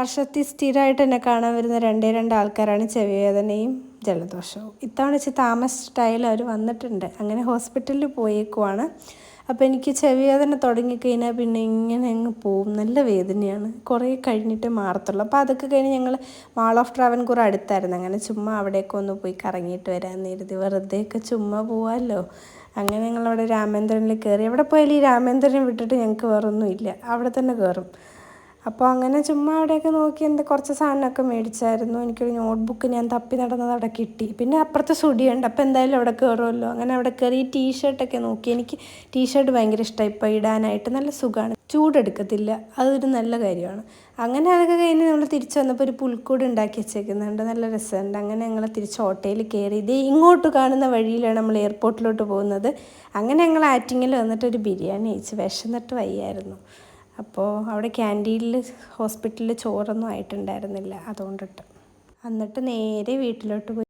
വർഷത്തിൽ സ്ഥിരമായിട്ട് എന്നെ കാണാൻ വരുന്ന രണ്ട് ആൾക്കാരാണ് ചെവി വേദനയും ജലദോഷവും. ഇത്തവണ ഇച്ചിരി താമസിച്ചിട്ടായാലും അവർ വന്നിട്ടുണ്ട്. അങ്ങനെ ഹോസ്പിറ്റലിൽ പോയേക്കുവാണ്. അപ്പോൾ എനിക്ക് ചെവി വേദന തുടങ്ങിക്കഴിഞ്ഞാൽ പിന്നെ ഇങ്ങനെ അങ്ങ് പോവും. നല്ല വേദനയാണ്, കുറേ കഴിഞ്ഞിട്ടേ മാറത്തുള്ളൂ. അപ്പോൾ അതൊക്കെ കഴിഞ്ഞ് ഞങ്ങൾ മാൾ ഓഫ് ട്രാവൻകൂർ അടുത്തായിരുന്നു. അങ്ങനെ ചുമ്മാ അവിടേക്ക് ഒന്ന് പോയി കറങ്ങിയിട്ട് വരാമെന്ന് കരുതി. വെറുതെയൊക്കെ ചുമ്മാ പോവാമല്ലോ. അങ്ങനെ ഞങ്ങളവിടെ രാമേന്ദ്രനിൽ കയറി. എവിടെ പോയാലും ഈ രാമേന്ദ്രനെ വിട്ടിട്ട് ഞങ്ങൾക്ക് വേറൊന്നുമില്ല, അവിടെ തന്നെ കയറും. അപ്പോൾ അങ്ങനെ ചുമ്മാ അവിടെയൊക്കെ നോക്കി കുറച്ച് സാധനമൊക്കെ മേടിച്ചായിരുന്നു. എനിക്കൊരു നോട്ട്ബുക്ക് ഞാൻ തപ്പി നടന്നത് അവിടെ കിട്ടി. പിന്നെ അപ്പുറത്ത് സ്റ്റുഡിയുണ്ട്, അപ്പോൾ എന്തായാലും അവിടെ കയറുമല്ലോ. അങ്ങനെ അവിടെ കയറി ടീഷർട്ടൊക്കെ നോക്കി. എനിക്ക് ടീഷർട്ട് ഭയങ്കര ഇഷ്ടമായി ഇപ്പോൾ ഇടാനായിട്ട്. നല്ല സുഖമാണ്, ചൂടെടുക്കത്തില്ല, അതൊരു നല്ല കാര്യമാണ്. അങ്ങനെ അതൊക്കെ കഴിഞ്ഞ് നമ്മൾ തിരിച്ച് വന്നപ്പോൾ ഒരു പുൽക്കൂട് ഉണ്ടാക്കി വെച്ചേക്കുന്നുണ്ട്, നല്ല രസമുണ്ട്. അങ്ങനെ ഞങ്ങൾ തിരിച്ച് ഹോട്ടലിൽ കയറി. ഇതേ ഇങ്ങോട്ട് കാണുന്ന വഴിയിലാണ് നമ്മൾ എയർപോർട്ടിലോട്ട് പോകുന്നത്. അങ്ങനെ ഞങ്ങൾ ആറ്റിങ്ങിൽ വന്നിട്ട് ഒരു ബിരിയാണി കഴിച്ച്. വിശന്നിട്ട് വയ്യായിരുന്നു. അപ്പോൾ അവിടെ ക്യാൻറ്റീനിൽ ഹോസ്പിറ്റലിൽ ചോറൊന്നും ആയിട്ടുണ്ടായിരുന്നില്ല, അതുകൊണ്ടിട്ട്. എന്നിട്ട് നേരെ വീട്ടിലോട്ട് പോയി.